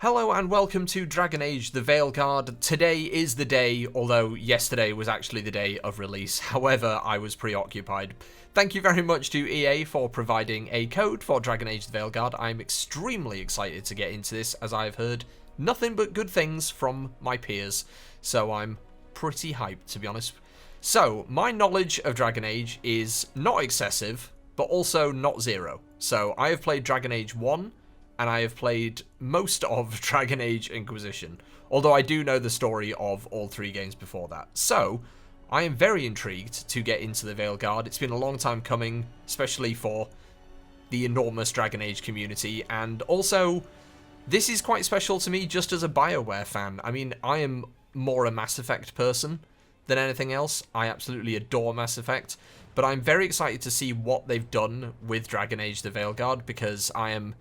Hello and welcome to Dragon Age the Veilguard. Today is the day, although yesterday was actually the day of release. However, I was preoccupied. Thank you very much to EA for providing a code for Dragon Age the Veilguard. I'm extremely excited to get into this, as I've heard nothing but good things from my peers. So I'm pretty hyped, to be honest. So, my knowledge of Dragon Age is not excessive, but also not zero. So, I have played Dragon Age 1, and I have played most of Dragon Age Inquisition, although I do know the story of all three games before that. So, I am very intrigued to get into the Veilguard. It's been a long time coming, especially for the enormous Dragon Age community, and also, this is quite special to me just as a BioWare fan. I mean, I am more a Mass Effect person than anything else. I absolutely adore Mass Effect, but I'm very excited to see what they've done with Dragon Age the Veilguard, because I am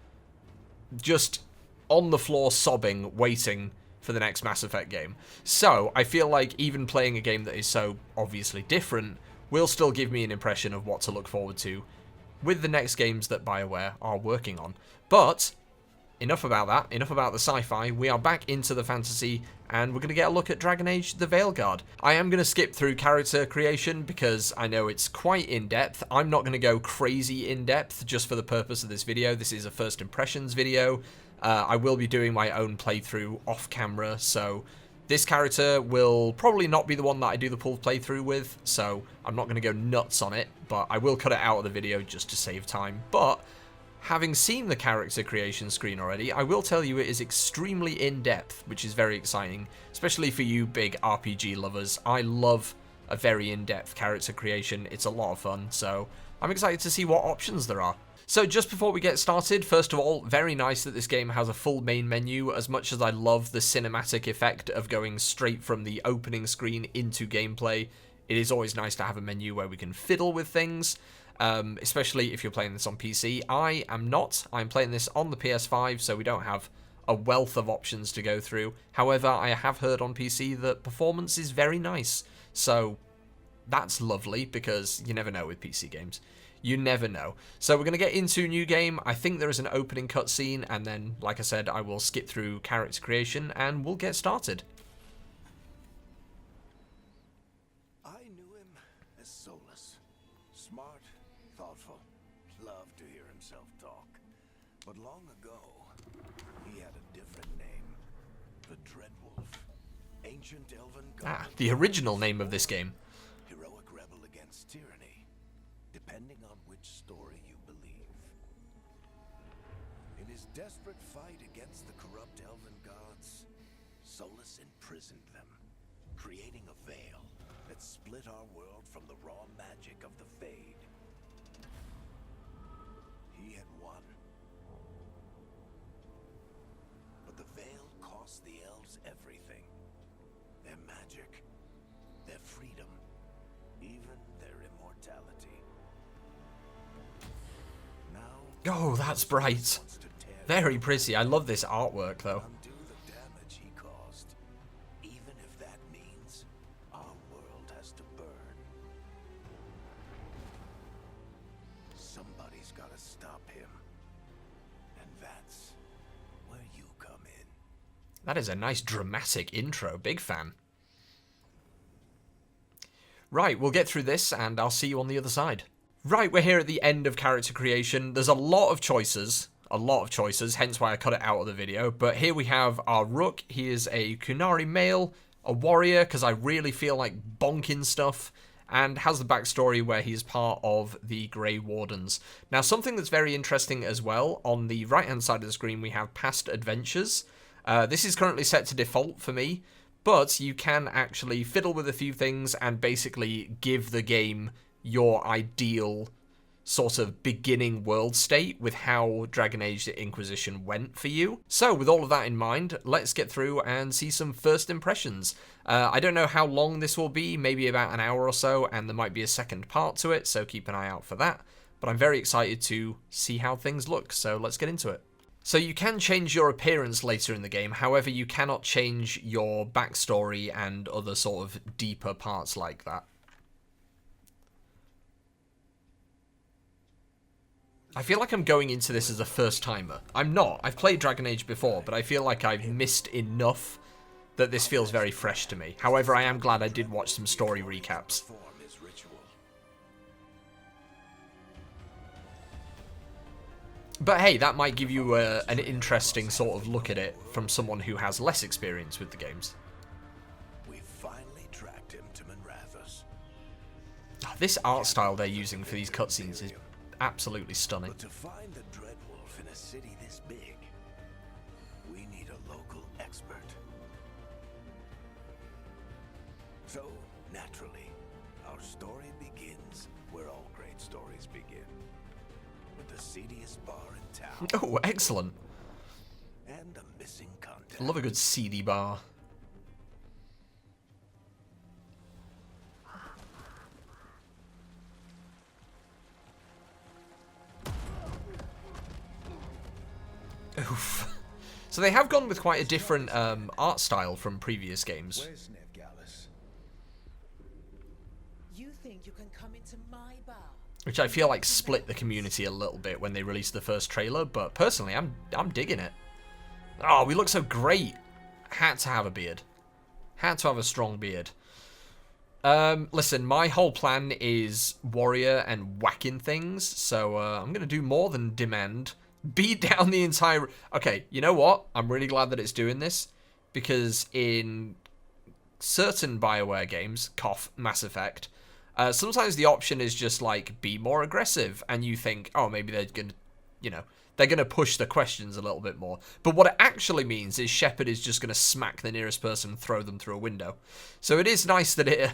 just on the floor sobbing, waiting for the next Mass Effect game. So, I feel like even playing a game that is so obviously different will still give me an impression of what to look forward to with the next games that BioWare are working on. But enough about that, enough about the sci-fi. We are back into the fantasy, and we're going to get a look at Dragon Age the Veilguard. I am going to skip through character creation because I know it's quite in-depth. I'm not going to go crazy in-depth just for the purpose of this video. This is a first impressions video. I will be doing my own playthrough off-camera, so this character will probably not be the one that I do the full playthrough with, so I'm not going to go nuts on it, but I will cut it out of the video just to save time. But having seen the character creation screen already, I will tell you it is extremely in-depth, which is very exciting, especially for you big RPG lovers. I love a very in-depth character creation. It's a lot of fun, so I'm excited to see what options there are. So just before we get started, first of all, very nice that this game has a full main menu. As much as I love the cinematic effect of going straight from the opening screen into gameplay, it is always nice to have a menu where we can fiddle with things. Especially if you're playing this on PC. I am not. I'm playing this on the PS5, so we don't have a wealth of options to go through. However, I have heard on PC that performance is very nice, so that's lovely, because you never know with PC games. You never know. So we're going to get into new game. I think there is an opening cutscene, and then, like I said, I will skip through character creation, and we'll get started. I knew him as Solus. Smart, thoughtful, loved to hear himself talk. But long ago, he had a different name. The Dreadwolf. Ancient elven god. The original name of this game. Heroic rebel against tyranny, depending on which story you believe. In his desperate fight against the corrupt elven gods, Solus imprisoned them, creating a veil that split our world from the raw magic of the Fade. He had won. But the veil cost the elves everything. Their magic, their freedom, even their immortality. Now, Oh, that's bright. wants to tear Very pretty. I love this artwork, though. undo the damage he caused, even if that means our world has to burn. Somebody's got to stop him, and that's where you come in. That is a nice dramatic intro. Big fan. Right, we'll get through this, and I'll see you on the other side. Right, we're here at the end of character creation. There's a lot of choices, hence why I cut it out of the video. But here we have our Rook. He is a Kunari male, a warrior, because I really feel like bonking stuff, and has the backstory where he's part of the Grey Wardens. Now, something that's very interesting as well, on the right-hand side of the screen, we have past adventures. This is currently set to default for me, but you can actually fiddle with a few things and basically give the game your ideal sort of beginning world state with how Dragon Age the Inquisition went for you. So with all of that in mind, let's get through and see some first impressions. I don't know how long this will be, maybe about an hour or so, and there might be a second part to it, so keep an eye out for that. But I'm very excited to see how things look, so let's get into it. So you can change your appearance later in the game, however you cannot change your backstory and other sort of deeper parts like that. I feel like I'm going into this as a first-timer. I'm not. I've played Dragon Age before, but I feel like I've missed enough that this feels very fresh to me. However, I am glad I did watch some story recaps. But hey, that might give you an interesting sort of look at it from someone who has less experience with the games. We finally tracked him to Manrathus. This art style they're using for these cutscenes is absolutely stunning. But to find the Dreadwolf in a city this big, we need a local expert. So, naturally, our story begins where all great stories begin. With the seediest bar in town. Oh, excellent. And the missing contact. I love a good seedy bar. Oof. So they have gone with quite a different art style from previous games. Where's Nevgalis? You think you can come into my bar? Which I feel like split the community a little bit when they released the first trailer, but personally I'm digging it. Oh, we look so great. Had to have a beard. Had to have a strong beard. Listen, my whole plan is warrior and whacking things, so I'm going to do more than demand. Beat down the entire... Okay, you know what? I'm really glad that it's doing this, because in certain BioWare games, cough, Mass Effect, sometimes the option is just like, be more aggressive, and you think, oh, maybe they're going to, you know, they're going to push the questions a little bit more. But what it actually means is Shepard is just going to smack the nearest person and throw them through a window. So it is nice that it...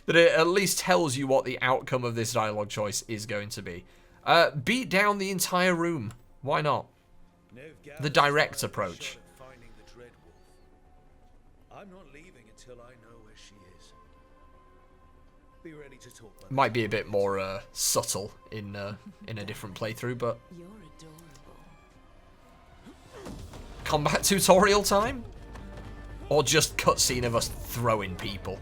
that it at least tells you what the outcome of this dialogue choice is going to be. Beat down the entire room. Why not? The direct approach. I'm not leaving until I know where she is. Be ready to talk. Might be a bit more subtle in a different playthrough, but You're adorable. combat tutorial time, or just cutscene of us throwing people.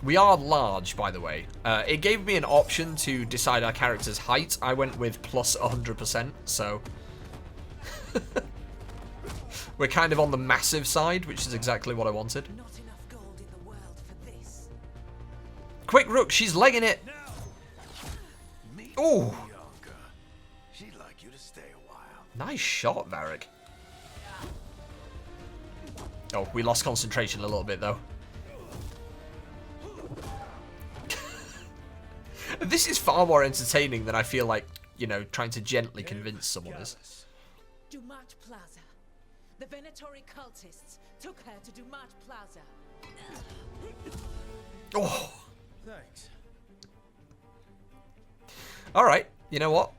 We are large, by the way. It gave me an option to decide our character's height. I went with plus 100%, so... We're kind of on the massive side, which is exactly what I wanted. Not enough gold in the world for this. Quick, Rook, she's legging it! Ooh! She'd like you to stay a while. Nice shot, Varric. Oh, we lost concentration a little bit, though. This is far more entertaining than I feel like, you know, trying to gently convince someone is. Dumat Plaza. The Venatori cultists took her to Dumat Plaza. Oh! Thanks. Alright, you know what?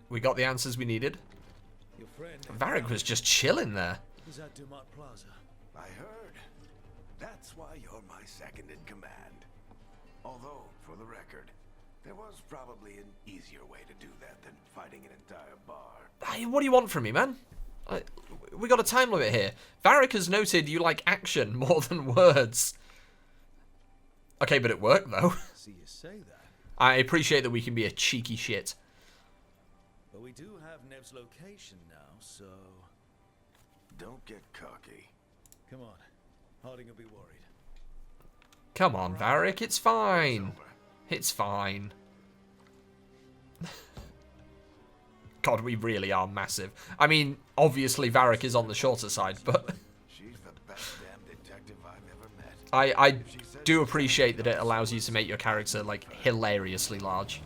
We got the answers we needed. Your friend Varric was just chilling there. is at Dumat Plaza. I heard. That's why you're my second in command. Although, for the record, there was probably an easier way to do that than fighting an entire bar. Hey, what do you want from me, man? We got a time limit here. Varric has noted you like action more than words. Okay, but it worked, though. See you say that. I appreciate that we can be a cheeky shit. But we do have Nev's location now, so... Don't get cocky. Come on. Harding will be worried. Come on, Varric, it's fine. It's fine. God, we really are massive. I mean, obviously Varric is on the shorter side, but... She's the best damn detective I've ever met. I do appreciate that it allows you to make your character, like, hilariously large.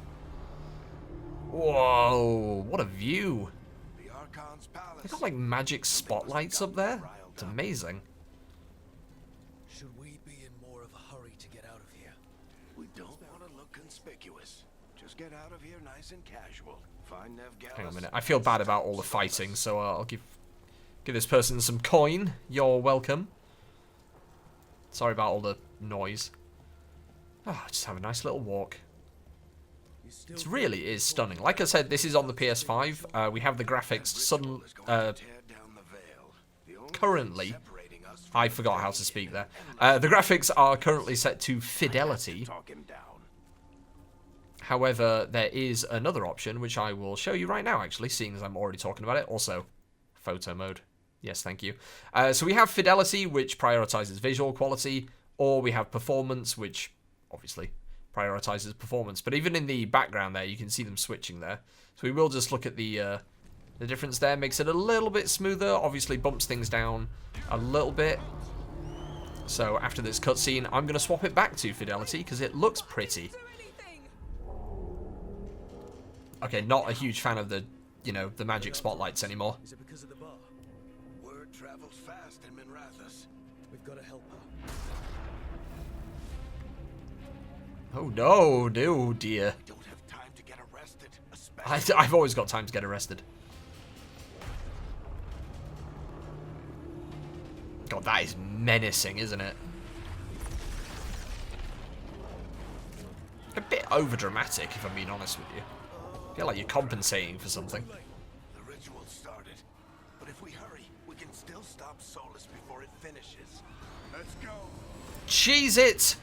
Whoa, what a view. The Archon's palace. They got, like, magic spotlights up there. It's amazing. Should we be in more of a hurry to get out of here? We don't want to look conspicuous. Just get out of here nice and casual. Find Nevgalis. Hang on a minute. I feel bad about all the fighting, so I'll give this person some coin. You're welcome. Sorry about all the noise. Oh, just have a nice little walk. It really is stunning. Like I said, this is on the PS5. We have the graphics currently. I forgot how to speak there. The graphics are currently set to fidelity. However, there is another option, which I will show you right now, actually, seeing as I'm already talking about it. Also, photo mode. Yes, thank you. So we have fidelity, which prioritizes visual quality, or we have performance, which obviously prioritizes performance. But even in the background there, you can see them switching there. So we will just look at the difference there. Makes it a little bit smoother. Obviously bumps things down a little bit. So after this cutscene, I'm going to swap it back to fidelity because it looks pretty. Okay, not a huge fan of the, you know, the magic spotlights anymore. Is it because of the bar? Word travels fast in Minrathous. We've got to help her. Oh no, no dear. We don't have time to get arrested. I've always got time to get arrested. God, that is menacing, isn't it? A bit overdramatic, if I'm being honest with you. I feel like you're compensating for something. The ritual started, but if we hurry, we can still stop Solus before it finishes. Let's go. Cheese it!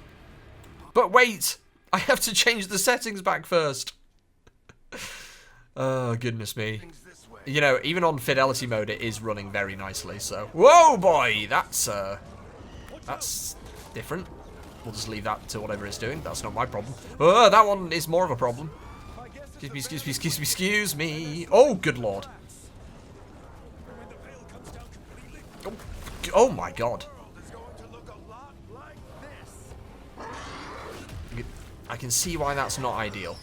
But wait! I have to change the settings back first. Oh, goodness me. You know, even on fidelity mode, it is running very nicely, so... Whoa, boy! That's different. We'll just leave that to whatever it's doing. That's not my problem. Oh, that one is more of a problem. Excuse me, excuse me, excuse me, excuse me. Oh, good lord. Oh, oh my god. I can see why that's not ideal.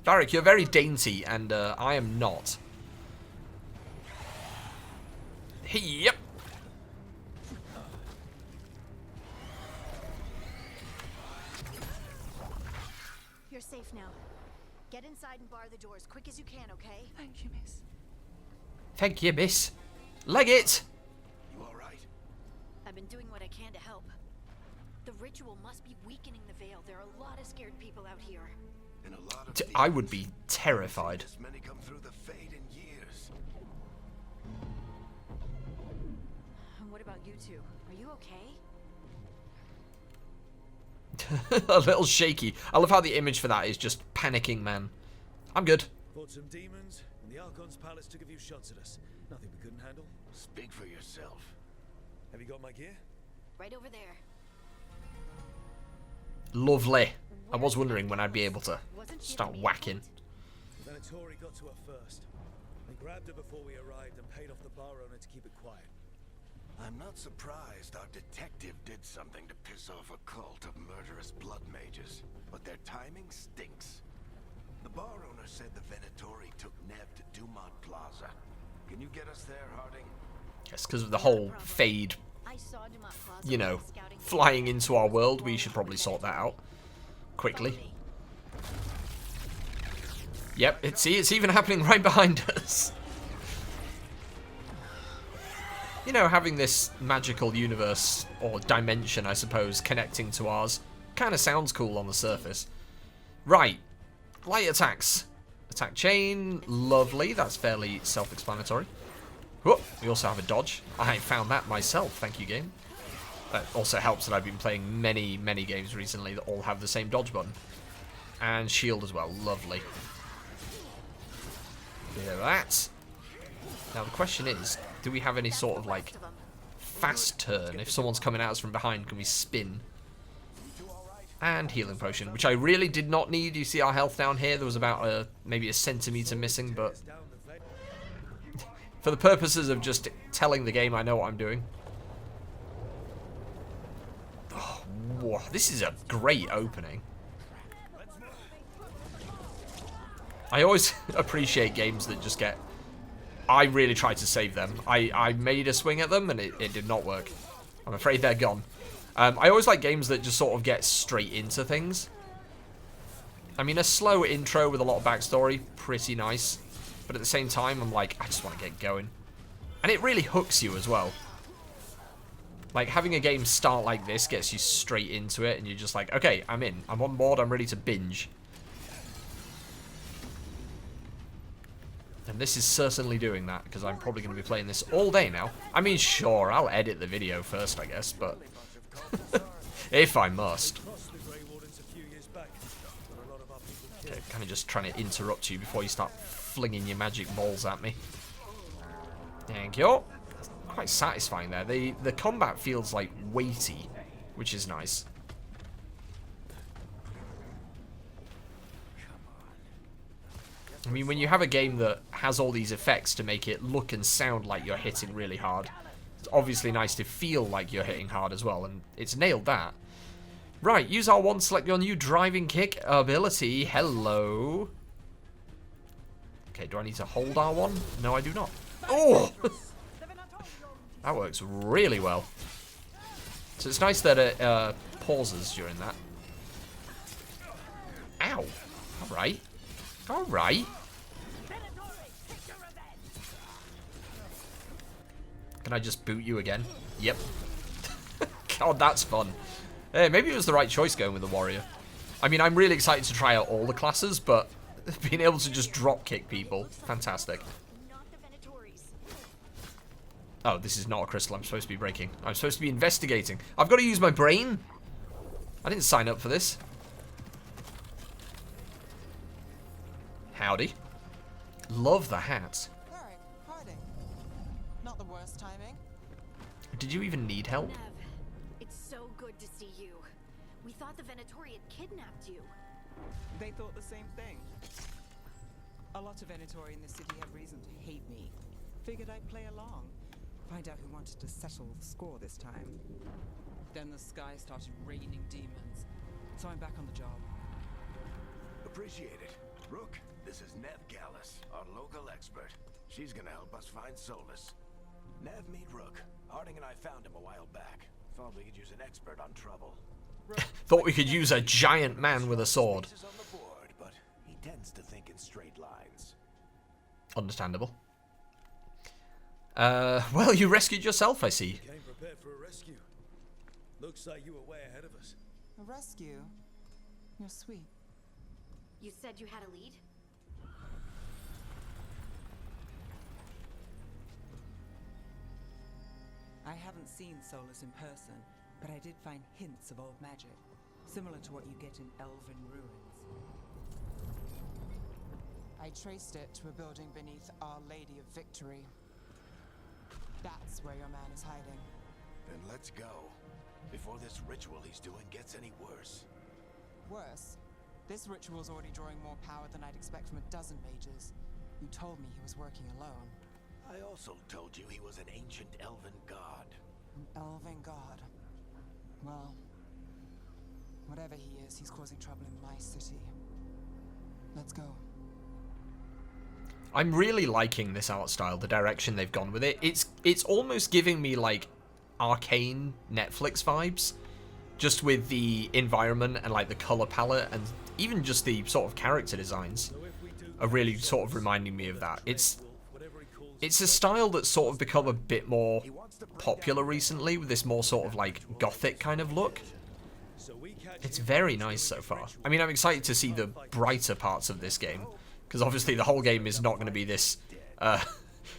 Varric, you're very dainty, and I am not. Yep. You're safe now. Get inside and bar the door as quick as you can, okay? Thank you, miss. Thank you, miss. Leg it. You all right? I've been doing what I can to help. The ritual must be weakening the veil. There are a lot of scared people out here. And a lot of I would be terrified. as many come through the fade in years. And what about you two? Are you okay? A little shaky. I love how the image for that is just panicking man. I'm good. Fought some demons, and the Archon's palace took a few shots at us. Nothing we couldn't handle. Speak for yourself. Have you got my gear? Right over there. Lovely. I was wondering when I'd be able to Wasn't she start the main whacking. point? The Venatori got to her first. They grabbed her before we arrived and paid off the bar owner to keep it quiet. I'm not surprised our detective did something to piss off a cult of murderous blood mages, but their timing stinks. The bar owner said the Venatori took Nev to Dumont Plaza. Can you get us there, Harding? Yes, because of the whole fade, I saw Dumont Plaza you know, while scouting for flying into our world. We should probably sort that out quickly. me. Yep, it's even happening right behind us. You know, having this magical universe, or dimension, I suppose, connecting to ours, kind of sounds cool on the surface. Right, light attacks. Attack chain, lovely, that's fairly self-explanatory. Whoop, we also have a dodge. I found that myself, thank you, game. That also helps that I've been playing many, many games recently that all have the same dodge button. And shield as well, lovely. Bit of that. Now the question is, do we have any sort of like fast turn? If someone's coming at us from behind, can we spin? And healing potion, which I really did not need. You see our health down here, there was about maybe a centimeter missing, but for the purposes of just telling the game I know what I'm doing. Oh, whoa, this is a great opening. I always appreciate games that just get... I really tried to save them. I made a swing at them and it did not work. I'm afraid they're gone. I always like games that just sort of get straight into things. I mean, a slow intro with a lot of backstory, pretty nice. But at the same time, I'm like, I just want to get going. And it really hooks you as well. Like, having a game start like this gets you straight into it, and you're just like, okay, I'm in. I'm on board, I'm ready to binge. And this is certainly doing that, because I'm probably going to be playing this all day now. I mean, sure, I'll edit the video first, I guess, but If I must. Crossed the Grey Wardens a few years back, but a lot of our people killed. Okay, kind of just trying to interrupt you before you start flinging your magic balls at me. Thank you. Quite satisfying there. The combat feels like weighty, which is nice. I mean, when you have a game that has all these effects to make it look and sound like you're hitting really hard, it's obviously nice to feel like you're hitting hard as well, and it's nailed that. Right, use R1, select your new driving kick ability. Hello. Okay, do I need to hold R1? No, I do not. Oh! That works really well. So it's nice that it pauses during that. Ow. Alright. Alright. Can I just boot you again? Yep. God, that's fun. Hey, maybe it was the right choice going with the warrior. I mean, I'm really excited to try out all the classes, but being able to just drop kick people, fantastic. Oh, this is not a crystal I'm supposed to be breaking. I'm supposed to be investigating. I've got to use my brain. I didn't sign up for this. Howdy. Love the hat. Alright, hiding. Not the worst timing. Did you even need help? Nev, it's so good to see you. We thought the Venatori had kidnapped you. They thought the same thing. A lot of Venatori in the city have reason to hate me. Figured I'd play along. Find out who wanted to settle the score this time. Then the sky started raining demons. So I'm back on the job. Appreciate it. Rook, this is Nev Gallus, our local expert. She's gonna help us find Solus. Nev, meet Rook. Harding and I found him a while back. Thought we could use an expert on trouble. Thought we could use a giant man with a sword. Spaces on the board, but he tends to think in straight lines. Understandable. Well, you rescued yourself, I see. Came prepared for a rescue. Looks like you were way ahead of us. A rescue? You're sweet. You said you had a lead? I haven't seen Solus in person, but I did find hints of old magic, similar to what you get in elven ruins. I traced it to a building beneath Our Lady of Victory. That's where your man is hiding. Then let's go. Before this ritual he's doing gets any worse. Worse, this ritual's already drawing more power than I'd expect from a dozen mages. You told me he was working alone. I also told you he was an ancient elven god. An elven god. Well, whatever he is, he's causing trouble in my city. Let's go. I'm really liking this art style, the direction they've gone with it. It's almost giving me like Arcane Netflix vibes, just with the environment and like the color palette and even just the sort of character designs are really sort of reminding me of that. It's a style that's sort of become a bit more popular recently with this more sort of like gothic kind of look. It's very nice so far. I mean, I'm excited to see the brighter parts of this game, because obviously the whole game is not going to be this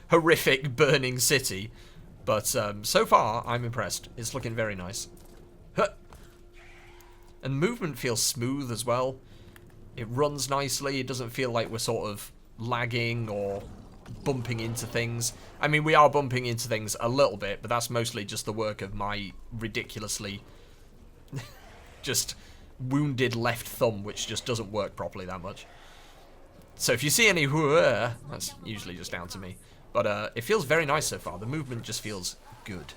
horrific burning city. But so far, I'm impressed. It's looking very nice. Huh. And movement feels smooth as well. It runs nicely. It doesn't feel like we're sort of lagging or bumping into things. I mean, we are bumping into things a little bit, but that's mostly just the work of my ridiculously just wounded left thumb, which just doesn't work properly that much. So if you see any whoa, that's usually just down to me. But it feels very nice so far. The movement just feels good.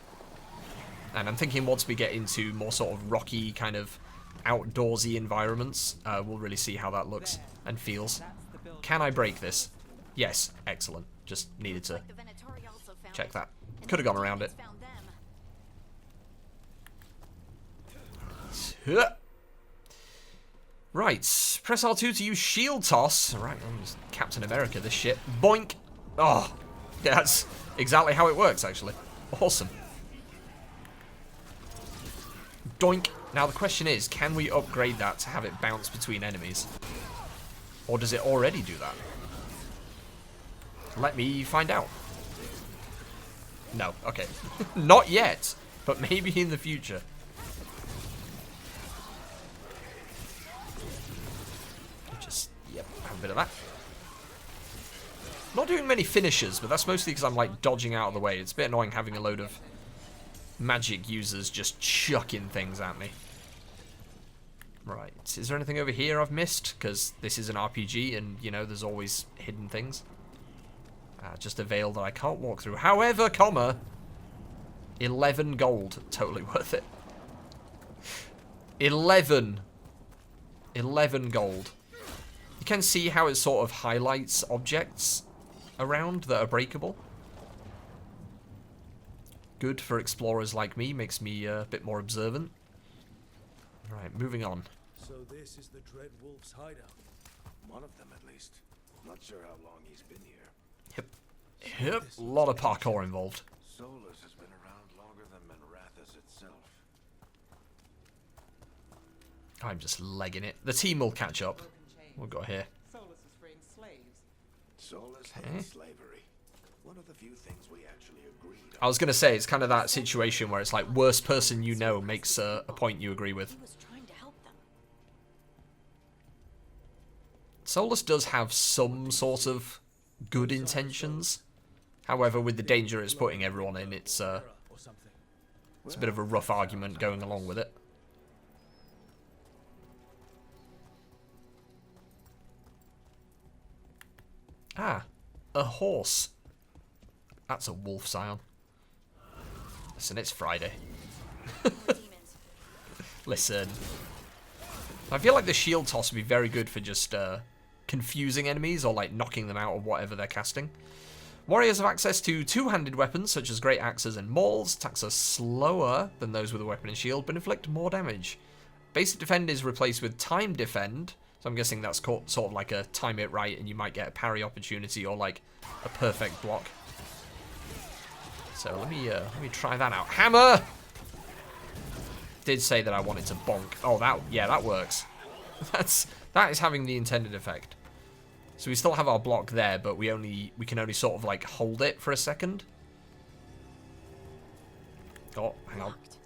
And I'm thinking once we get into more sort of rocky, kind of outdoorsy environments, we'll really see how that looks and feels. Can I break this? Yes, excellent. Just needed to check that. Could have gone around it. Right, press R2 to use shield toss. Right, I'm just Captain America this shit. Boink! Oh, yeah, that's exactly how it works, actually. Awesome. Doink. Now the question is, can we upgrade that to have it bounce between enemies? Or does it already do that? Let me find out. No, okay. Not yet, but maybe in the future. Yep, have a bit of that. Not doing many finishes, but that's mostly because I'm like dodging out of the way. It's a bit annoying having a load of magic users just chucking things at me. Right, is there anything over here I've missed? Because this is an RPG and, you know, there's always hidden things. Just a veil that I can't walk through. However, 11 gold. Totally worth it. 11 gold. You can see how it sort of highlights objects around that are breakable. Good for explorers like me, makes me a bit more observant. Right, moving on. So this is the Dread Wolf's hideout. One of them, at least. Not sure how long he's been here. Yep, a lot of parkour involved. Solus has been around longer than Manrathus itself. I'm just legging it. The team will catch up. We'll go here. Solus is freeing slaves. Solus Okay. hates slavery. One of the few things we actually agreed on. I was going to say, it's kind of that situation where it's like, worst person you know makes a point you agree with. He was trying to help them. Solus does have some sort of good intentions. However, with the danger it's putting everyone in, it's Or something. a bit of a rough argument going along with it. Ah, a horse. That's a wolf, Zion. Listen, it's Friday. Demons. Listen. I feel like the shield toss would be very good for just confusing enemies or like knocking them out of whatever they're casting. Warriors have access to two-handed weapons such as great axes and mauls. Attacks are slower than those with a weapon and shield, but inflict more damage. Basic defend is replaced with time defend, so I'm guessing that's sort of like a time it right and you might get a parry opportunity or like a perfect block. So let me try that out. Hammer! Did say that I wanted to bonk. Oh, that works. That is having the intended effect. So we still have our block there, but we can only sort of like hold it for a second. Oh, hang on. Locked.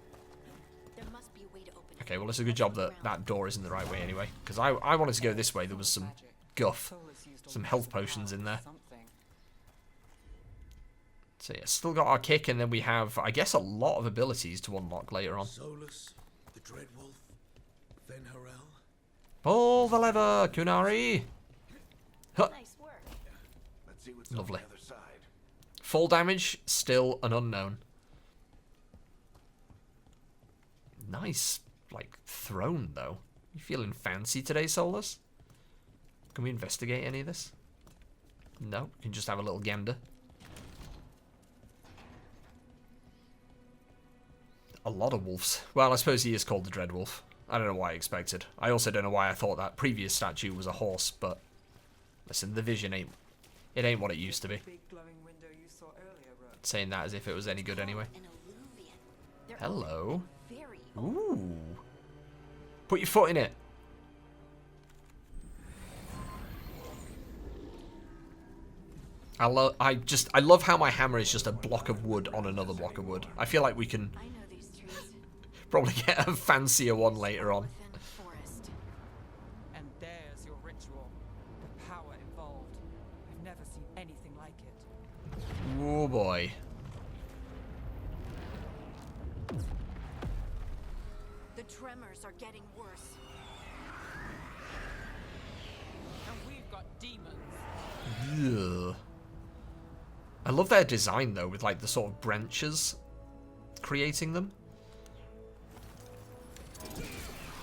There must be a way to open it. Okay, well it's a good job that that door is in the right way anyway, because I wanted to go this way. There was some guff, Solus used all some his health potions in power there. for something. So yeah, still got our kick, and then we have, I guess, a lot of abilities to unlock later on. Solus, the Dread Wolf, Veilguard. Pull the lever, Kunari! Huh. Nice work. Let's see what's Lovely. on the other side. Full damage, still an unknown. Nice, like, throne, though. You feeling fancy today, Solus? Can we investigate any of this? No, we can just have a little gander. A lot of wolves. Well, I suppose he is called the Dread Wolf. I don't know why I expected. I also don't know why I thought that previous statue was a horse, but... Listen, the vision ain't what it used to be. Big glowing window you saw earlier, Rook. Saying that as if it was any good anyway. An illuvian. They're Hello. very Ooh. Put your foot in it. I love how my hammer is just a block of wood on another block of wood. I feel like we can I know these trees. probably get a fancier one later on. Within the forest. And there's your ritual. The power involved. I've never seen anything like it. Oh boy. The tremors are getting worse. And we've got demons. Ugh. I love their design though, with like the sort of branches creating them.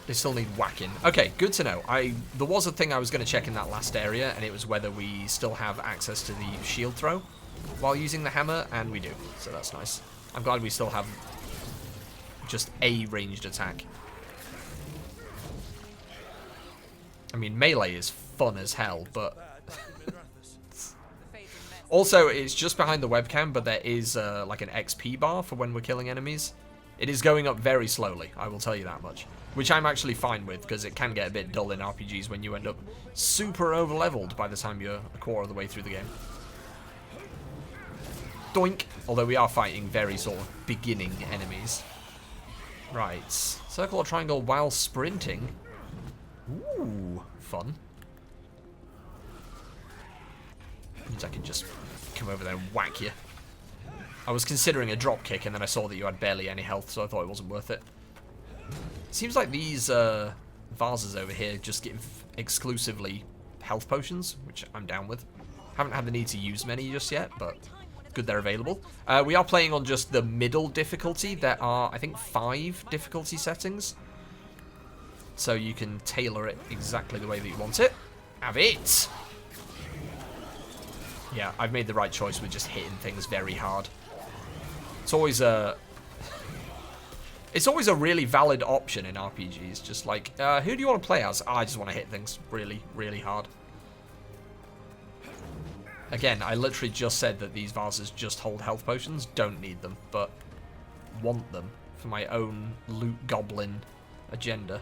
They still need whacking. Okay, good to know. There was a thing I was going to check in that last area, and it was whether we still have access to the shield throw while using the hammer, and we do. So that's nice. I'm glad we still have just a ranged attack. I mean, melee is fun as hell, but... Bad back in Manrathus. The fate of men. Also, it's just behind the webcam, but there is like an XP bar for when we're killing enemies. It is going up very slowly, I will tell you that much. Which I'm actually fine with, because it can get a bit dull in RPGs when you end up super over-leveled by the time you're a quarter of the way through the game. Doink! Although we are fighting very sort of beginning enemies. Right. Circle or triangle while sprinting. Ooh, fun. means I can just come over there and whack you. I was considering a drop kick, and then I saw that you had barely any health, so I thought it wasn't worth it. Seems like these vases over here just give exclusively health potions, which I'm down with. Haven't had the need to use many just yet, but good they're available. We are playing on just the middle difficulty. There are, I think, 5 difficulty settings. So you can tailor it exactly the way that you want it. Have it! Yeah, I've made the right choice with just hitting things very hard. It's always a really valid option in RPGs. Just like, who do you want to play as? Oh, I just want to hit things really, really hard. Again, I literally just said that these vases just hold health potions. Don't need them, but want them for my own loot goblin agenda.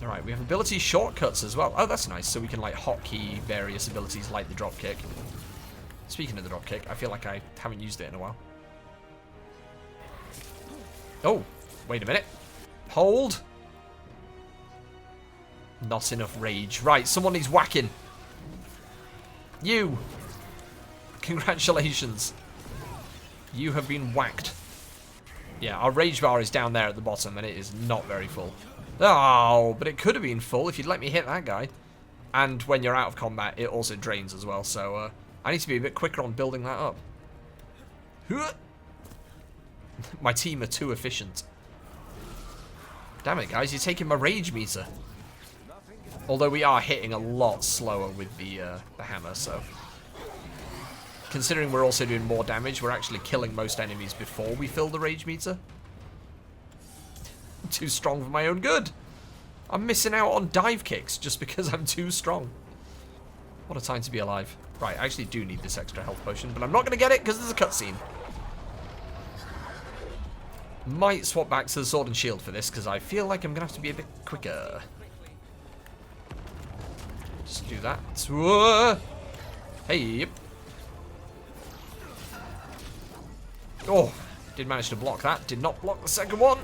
Alright, we have ability shortcuts as well. Oh, that's nice. So we can like hotkey various abilities like the dropkick. Speaking of the dropkick, I feel like I haven't used it in a while. Oh, wait a minute. Hold. Not enough rage. Right, someone needs whacking. You. Congratulations. You have been whacked. Yeah, our rage bar is down there at the bottom, and it is not very full. Oh, but it could have been full if you'd let me hit that guy. And when you're out of combat, it also drains as well, so I need to be a bit quicker on building that up. My team are too efficient. Damn it, guys, you're taking my rage meter. Although we are hitting a lot slower with the hammer, so... Considering we're also doing more damage, we're actually killing most enemies before we fill the rage meter. I'm too strong for my own good. I'm missing out on dive kicks just because I'm too strong. What a time to be alive. Right, I actually do need this extra health potion, but I'm not going to get it because there's a cutscene. Might swap back to the sword and shield for this because I feel like I'm going to have to be a bit quicker. Just do that. Hey. Oh, did manage to block that. Did not block the second one.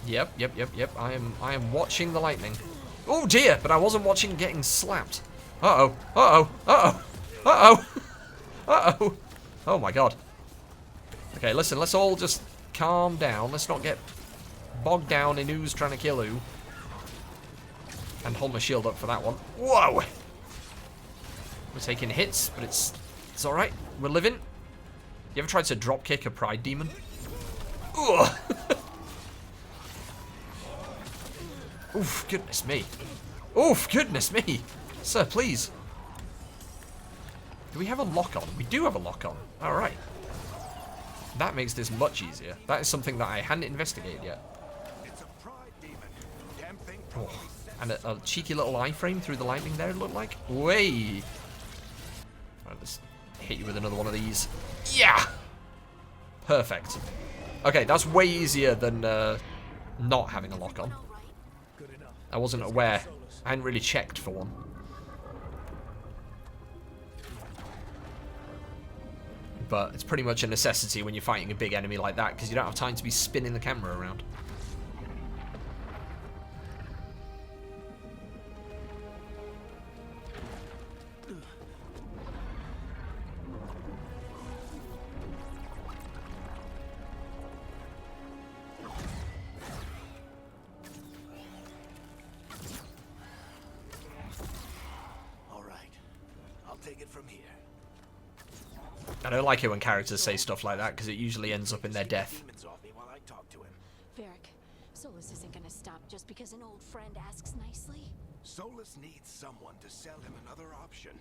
Yep. I am watching the lightning. Oh dear, but I wasn't watching getting slapped. Uh-oh. Oh my god. Okay, listen, let's all just calm down. Let's not get bogged down in who's trying to kill who. And hold my shield up for that one. Whoa! We're taking hits, but it's alright. We're living. You ever tried to drop kick a pride demon? Ugh. Oof, goodness me. Oof, goodness me. Sir, please. Do we have a lock on? We do have a lock on. Alright. That makes this much easier. That is something that I hadn't investigated yet. Oh, and a cheeky little iframe through the lightning there, it looked like. Way. Right, let's hit you with another one of these. Yeah! Perfect. Okay, that's way easier than not having a lock on. I wasn't aware. I hadn't really checked for one. But it's pretty much a necessity when you're fighting a big enemy like that because you don't have time to be spinning the camera around. I don't like it when characters say stuff like that because it usually ends up in their death. Varric, Solus isn't gonna stop just because an old friend asks nicely. Solus needs someone to sell him another option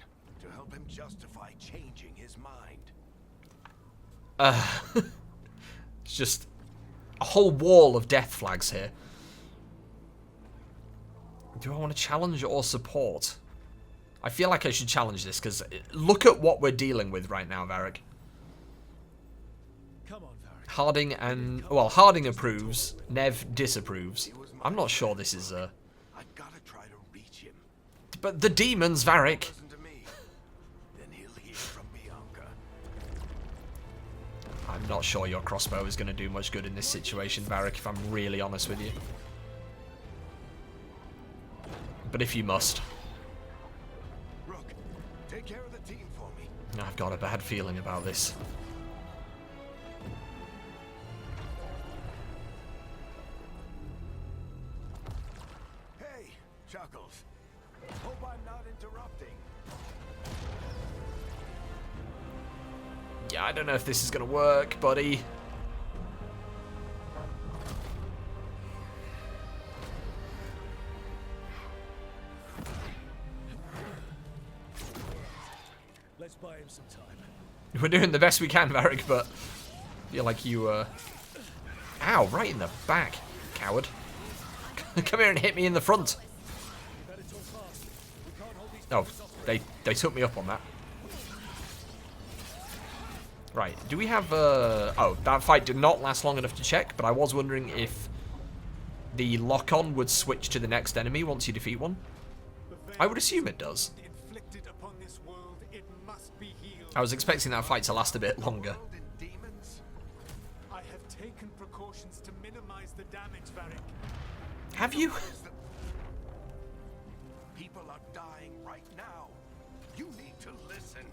to help him justify changing his mind. It's just a whole wall of death flags here. Do I want to challenge or support? I feel like I should challenge this because look at what we're dealing with right now, Varric. Come on, Varric. Harding and Harding approves, Nev disapproves. I'm not sure this is I gotta try to reach him. But the demons, Varric. Listen to me. Then he'll hear from Bianca. I'm not sure your crossbow is going to do much good in this situation, Varric, if I'm really honest with you. but if you must. Rook, take care of the team for me. I've got a bad feeling about this. Hey, Chuckles. Hope I'm not interrupting. Yeah, I don't know if this is going to work, buddy. Let's buy him some time. We're doing the best we can, Varric, but I feel like you, Ow, right in the back, coward. Come here and hit me in the front. You better talk fast. We can't hold these Oh, bullets off. they took me up on that. Right, do we have, oh, that fight did not last long enough to check, but I was wondering if the lock-on would switch to the next enemy once you defeat one. I would assume it does. Inflicted upon this world, it must be healed. I was expecting that fight to last a bit longer. World in demons? I have taken precautions to minimize the damage, Varric. Have you? People are dying right now. You need to listen.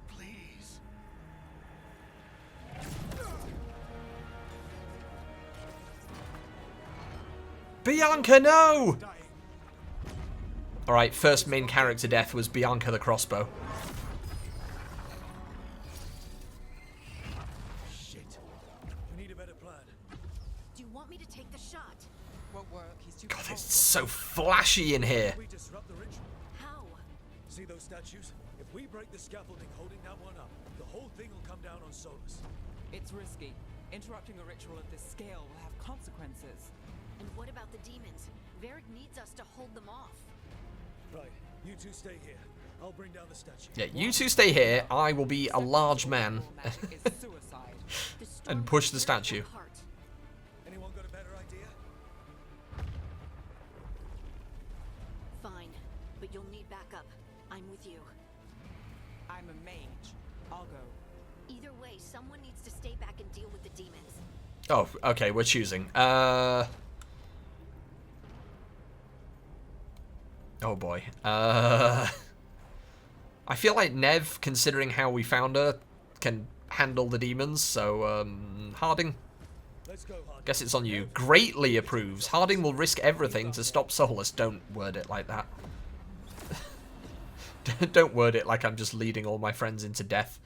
Please. Bianca, no! Dying. Alright, first main character death was Bianca the crossbow. Shit. We need a better plan. Do you want me to take the shot? Won't work. He's too God, it's powerful. so flashy in here. We disrupt the ritual. How? See those statues? If we break the scaffolding holding that one up, the whole thing will come down on Solus. It's risky. Interrupting a ritual of this scale will have consequences. And what about the demons? Varric needs us to hold them off. Right, you two stay here. I'll bring down the statue. Yeah, you two stay here. I will be a large man Magic is suicide. The storm and push the rips statue. apart. Anyone got a better idea? Fine, but you'll need backup. I'm with you. I'm a mage. I'll go. Either way, someone needs to stay back and deal with the demons. Oh, okay, we're choosing. Oh boy. I feel like Nev, considering how we found her, can handle the demons, so, Harding, Let's go, Harding. guess it's on you. Greatly approves. Harding will risk everything to stop Solus. Don't word it like that. Don't word it like I'm just leading all my friends into death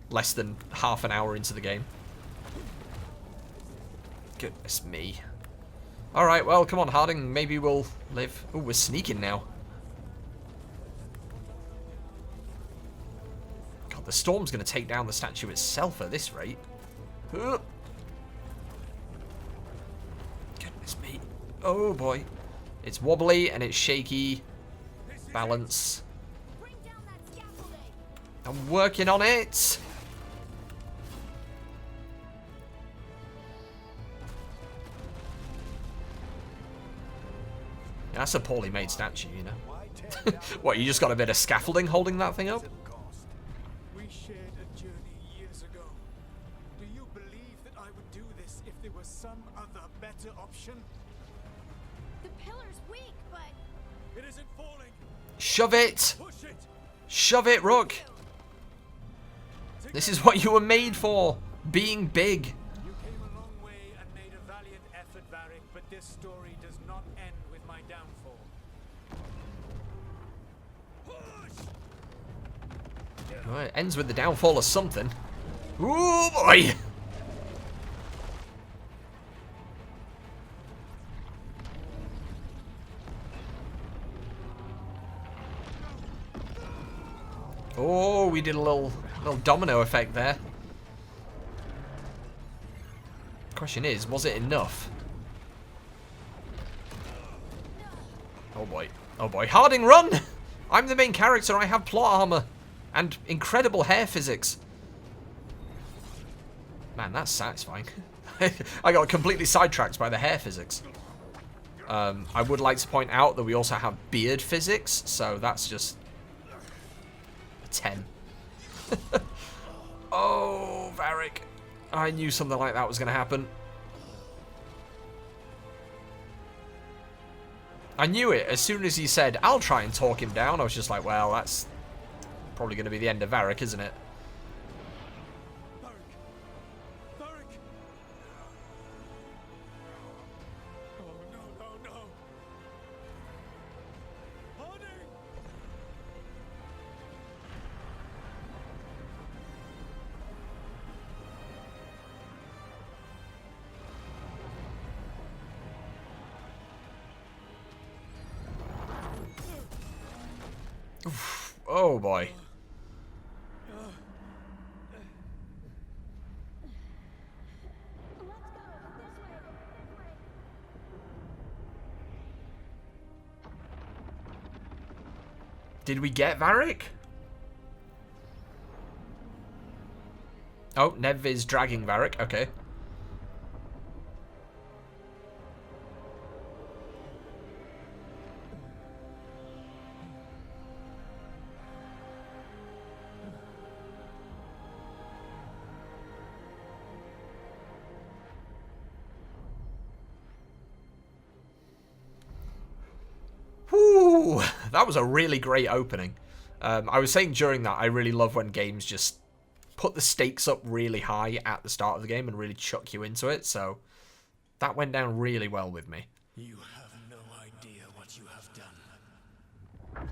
less than half an hour into the game. Goodness me. Alright, well, come on, Harding. Maybe we'll live. Oh, we're sneaking now. God, the storm's going to take down the statue itself at this rate. Goodness me. Oh, boy. It's wobbly and it's shaky. Balance. Bring down that scaffolding! I'm working on it. That's a poorly made statue, you know. Why tear down What, you just got a bit of scaffolding holding that thing up? it'll cost? We shared a journey years ago. Do you believe that I would do this if there was some other better option? The pillar's weak, but It isn't falling. Shove it! Push it. Shove it, Rook! This is what you were made for! Being big. You came a long way and made a valiant effort, Varric, but this story does not end with my downfall. Well, it ends with the downfall of something. Ooh, boy! Oh, we did a little domino effect there. Question is, was it enough? Oh boy. Oh boy. Harding, run! I'm the main character, I have plot armor. And incredible hair physics. Man, that's satisfying. I got completely sidetracked by the hair physics. I would like to point out that we also have beard physics, so that's just a 10. Oh, Varric. I knew something like that was going to happen. I knew it. As soon as he said, I'll try and talk him down, I was just like, well, that's probably going to be the end of Varric, isn't it? Varric! Varric! Oh, no, no, no! Harding! Oh boy. Did we get Varric? Oh, Nev is dragging Varric. Okay. Whew, that was a really great opening. I was saying during that, I really love when games just put the stakes up really high at the start of the game and really chuck you into it, so that went down really well with me. You have no idea what you have done.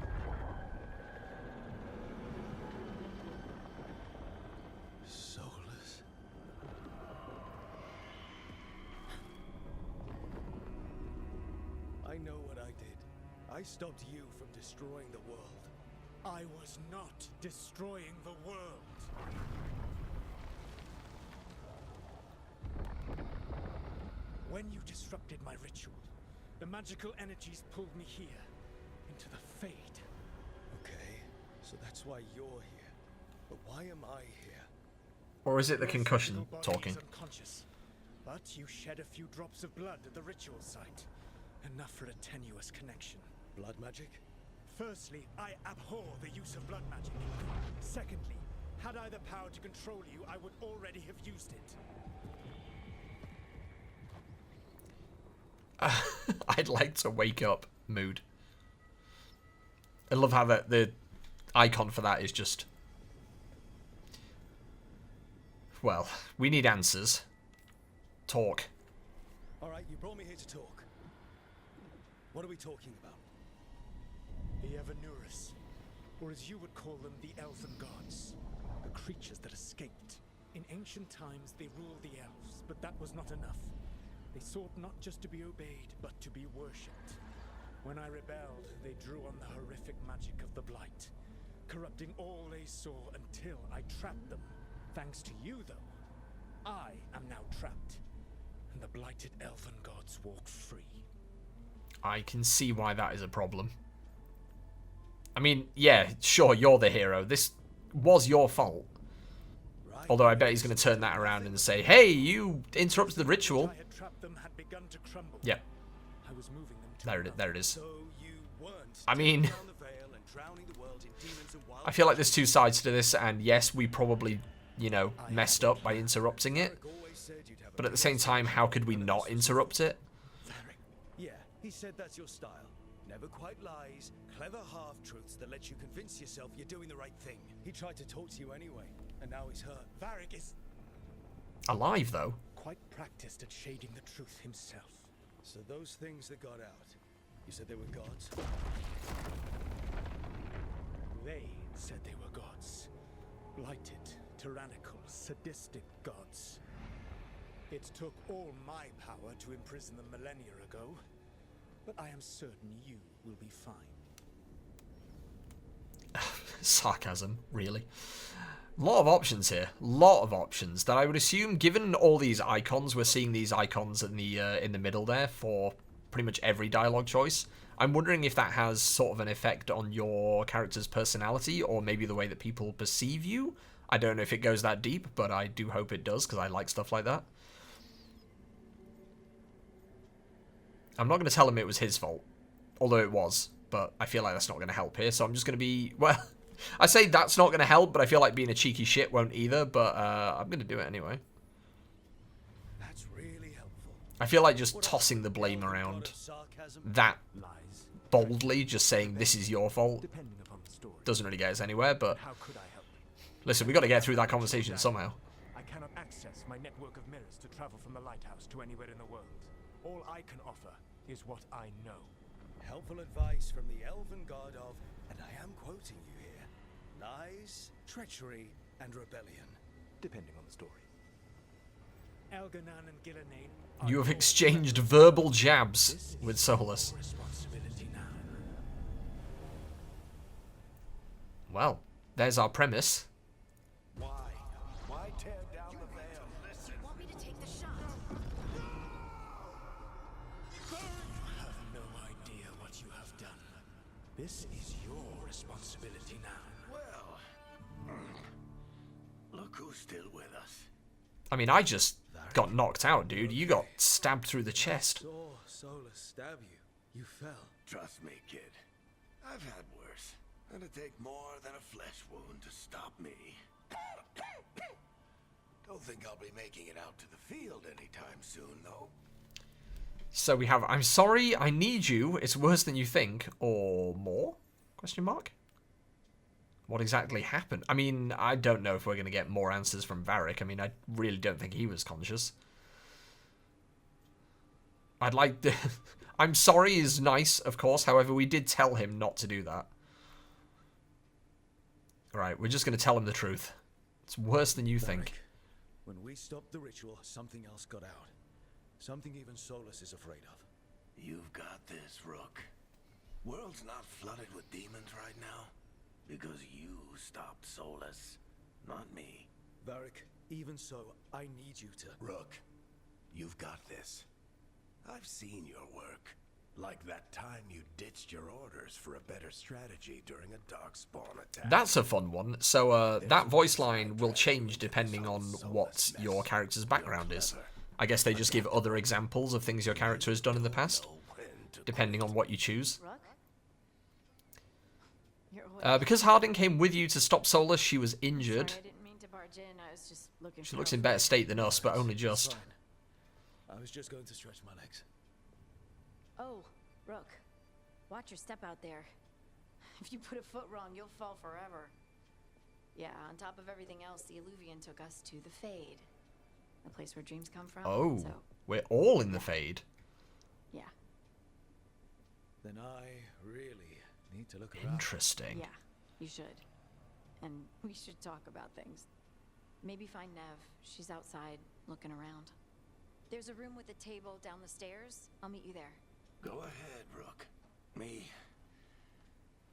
Soulless. I know what I did. I stopped you from destroying the world. I was not destroying the world. When you disrupted my ritual, the magical energies pulled me here, into the Fade. Okay, so that's why you're here. But why am I here? Or is it the Your concussion physical body talking? is unconscious, but you shed a few drops of blood at the ritual site. Enough for a tenuous connection. Blood magic? Firstly, I abhor the use of blood magic. Secondly, had I the power to control you, I would already have used it. I'd like to wake up mood. I love how the icon for that is just... Well, we need answers. Talk. Alright, you brought me here to talk. What are we talking about? The Evanurus, or as you would call them, the Elven Gods. The creatures that escaped. In ancient times, they ruled the elves, but that was not enough. They sought not just to be obeyed, but to be worshipped. When I rebelled, they drew on the horrific magic of the Blight, corrupting all they saw until I trapped them. Thanks to you, though, I am now trapped, and the blighted Elven Gods walk free. I can see why that is a problem. I mean, yeah, sure, you're the hero. This was your fault. Right. Although I bet he's going to turn that around and say, hey, you interrupted the ritual. I had trapped them had begun to crumble. Yep, I was moving them to there it is. So you weren't I mean, taking down the veil and drowning the world in demons and wild I feel like there's two sides to this, and yes, we probably, you know, messed up by interrupting it. Varric always said you'd have a But at the same time, how could we not interrupt it? Varric. Yeah, he said that's your style. Never quite lies, clever half-truths that let you convince yourself you're doing the right thing. He tried to talk to you anyway, and now he's hurt. Varric is Alive, though. quite practiced at shading the truth himself. So those things that got out, you said they were gods? They said they were gods. Blighted, tyrannical, sadistic gods. It took all my power to imprison them millennia ago, but I am certain you will be fine. Sarcasm, really. Lot of options here. Lot of options that I would assume, given all these icons, we're seeing these icons in the middle there for pretty much every dialogue choice. I'm wondering if that has sort of an effect on your character's personality or maybe the way that people perceive you. I don't know if it goes that deep, but I do hope it does because I like stuff like that. I'm not going to tell him it was his fault, although it was, but I feel like that's not going to help here, so I'm just going to be, well, I say that's not going to help, but I feel like being a cheeky shit won't either, but I'm going to do it anyway. That's really helpful. I feel like just tossing the blame around, that Lies. boldly just saying this is your fault Depending upon the story. doesn't really get us anywhere, but How could I help? listen, we got to get through that conversation somehow. I cannot access my network of mirrors to travel from the lighthouse to anywhere in the world. All I can offer is what I know. Helpful advice from the elven god of, and I am quoting you here, lies, treachery, and rebellion. Depending on the story. Elganan and Gillenane are You have your exchanged verbal jabs with Solus. Responsibility now. Well, there's our premise. Why? Why tear down the veil? Listen. Want me to take the shot? You have no idea what you have done. This is your responsibility now. Well, look who's still with us. I mean, I just got knocked out, dude. You got stabbed through the chest. Saw Solus stab you. You fell. Trust me, kid. I've had worse. It'd take more than a flesh wound to stop me. Don't think I'll be making it out to the field anytime soon, though. So we have, I'm sorry, I need you, it's worse than you think, or more? Question mark? What exactly happened? I mean, I don't know if we're going to get more answers from Varric. I mean, I really don't think he was conscious. I'd like to... I'm sorry is nice, of course, however, we did tell him not to do that. Right, we're just going to tell him the truth. It's worse than you think. Varric, when we stopped the ritual, something else got out. Something even Solus is afraid of. You've got this, Rook. World's not flooded with demons right now. Because you stopped Solus, not me. Varric, even so, I need you to... Rook, you've got this. I've seen your work. Like that time you ditched your orders for a better strategy during a darkspawn attack. That's a fun one. So that voice line will change depending on what your character's background is. I guess they just give other examples of things your character has done in the past, depending on what you choose. Rook? You're awake. Because Harding came with you to stop Solus, she was injured. Sorry, I didn't mean to barge in. I was just looking She for looks a in better state than us, but only just. Fine. I was just going to stretch my legs. Oh, Rook. Watch your step out there. If you put a foot wrong, you'll fall forever. Yeah, on top of everything else, the Illuvian took us to the Fade. The place where dreams come from. Oh, So, we're all in the Fade. yeah. Then I really need to look around. Interesting. Yeah, you should. And we should talk about things. Maybe find Nev. She's outside, looking around. There's a room with a table down the stairs. I'll meet you there. Go ahead, Rook. Me,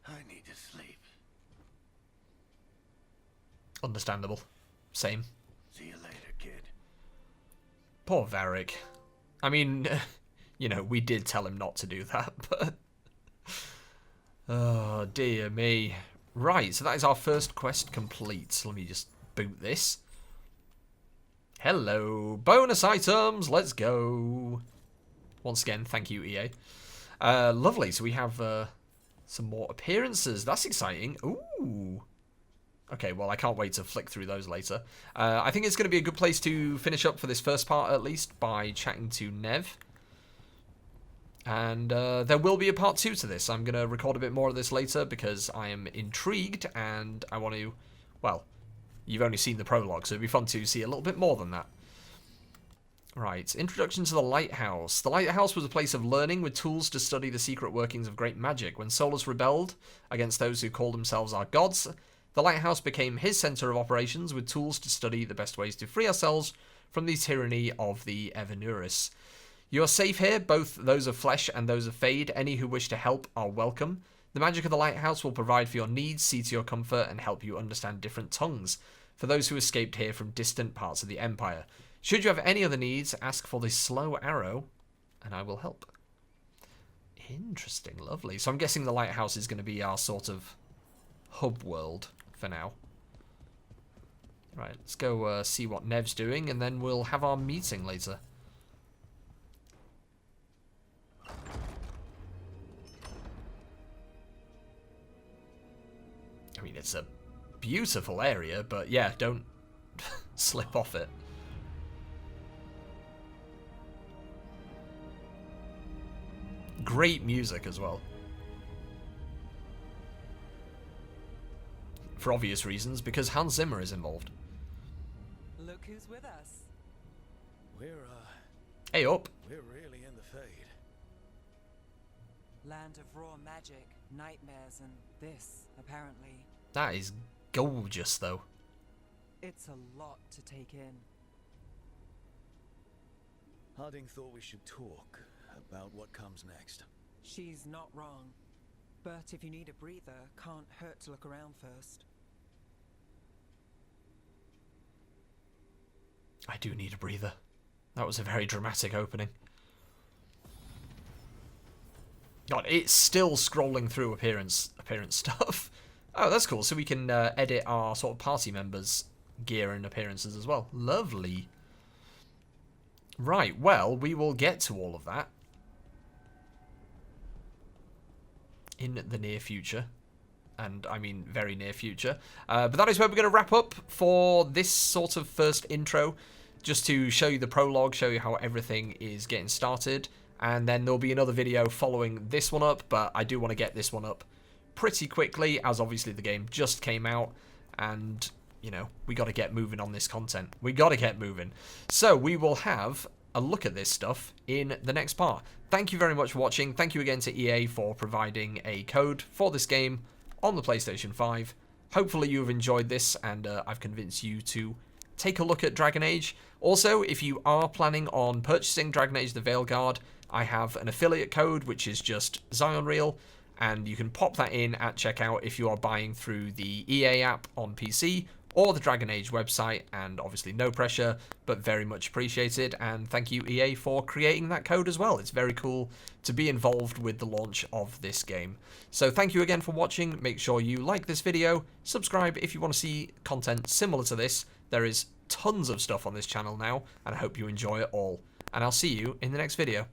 I need to sleep. Understandable. Same. See you later, kid. Poor Varric. I mean, you know, we did tell him not to do that, but... Oh, dear me. Right, so that is our first quest complete. So let me just boot this. Hello. Bonus items. Let's go. Once again, thank you, EA. Lovely. So we have some more appearances. That's exciting. Ooh. Okay, well, I can't wait to flick through those later. I think it's going to be a good place to finish up for this first part, at least, by chatting to Nev. And there will be a part 2 to this. I'm going to record a bit more of this later because I am intrigued and I want to... Well, you've only seen the prologue, so it'd be fun to see a little bit more than that. Right, introduction to the Lighthouse. The Lighthouse was a place of learning with tools to study the secret workings of great magic. When Solus rebelled against those who called themselves our gods, the Lighthouse became his center of operations with tools to study the best ways to free ourselves from the tyranny of the Evanuris. You are safe here, both those of flesh and those of fade. Any who wish to help are welcome. The magic of the Lighthouse will provide for your needs, see to your comfort, and help you understand different tongues for those who escaped here from distant parts of the Empire. Should you have any other needs, ask for the slow arrow, and I will help. Interesting, lovely. So I'm guessing the Lighthouse is going to be our sort of hub world for now. Right, let's go see what Nev's doing, and then we'll have our meeting later. I mean, it's a beautiful area, but yeah, don't slip off it. Great music as well. for obvious reasons, because Hans Zimmer is involved. Look who's with us. Hey up. We're really in the Fade. Land of raw magic, nightmares, and this, apparently. That is gorgeous, though. It's a lot to take in. Harding thought we should talk about what comes next. She's not wrong. But if you need a breather, can't hurt to look around first. I do need a breather. That was a very dramatic opening. God, it's still scrolling through appearance stuff. Oh, that's cool. So we can edit our sort of party members' gear and appearances as well. Lovely. Right, well, we will get to all of that in the near future. And I mean very near future. But that is where we're going to wrap up for this sort of first intro. Just to show you the prologue, show you how everything is getting started. And then there'll be another video following this one up. But I do want to get this one up pretty quickly, as obviously the game just came out. And, you know, we got to get moving on this content. We got to get moving. So we will have a look at this stuff in the next part. Thank you very much for watching. Thank you again to EA for providing a code for this game on the PlayStation 5. Hopefully you've enjoyed this and I've convinced you to take a look at Dragon Age. Also, if you are planning on purchasing Dragon Age the Veilguard, I have an affiliate code which is just ZionReel, and you can pop that in at checkout if you are buying through the EA app on PC or the Dragon Age website, and obviously no pressure, but very much appreciated, and thank you EA for creating that code as well. It's very cool to be involved with the launch of this game. So thank you again for watching. Make sure you like this video, subscribe if you want to see content similar to this. There is tons of stuff on this channel now, and I hope you enjoy it all. And I'll see you in the next video.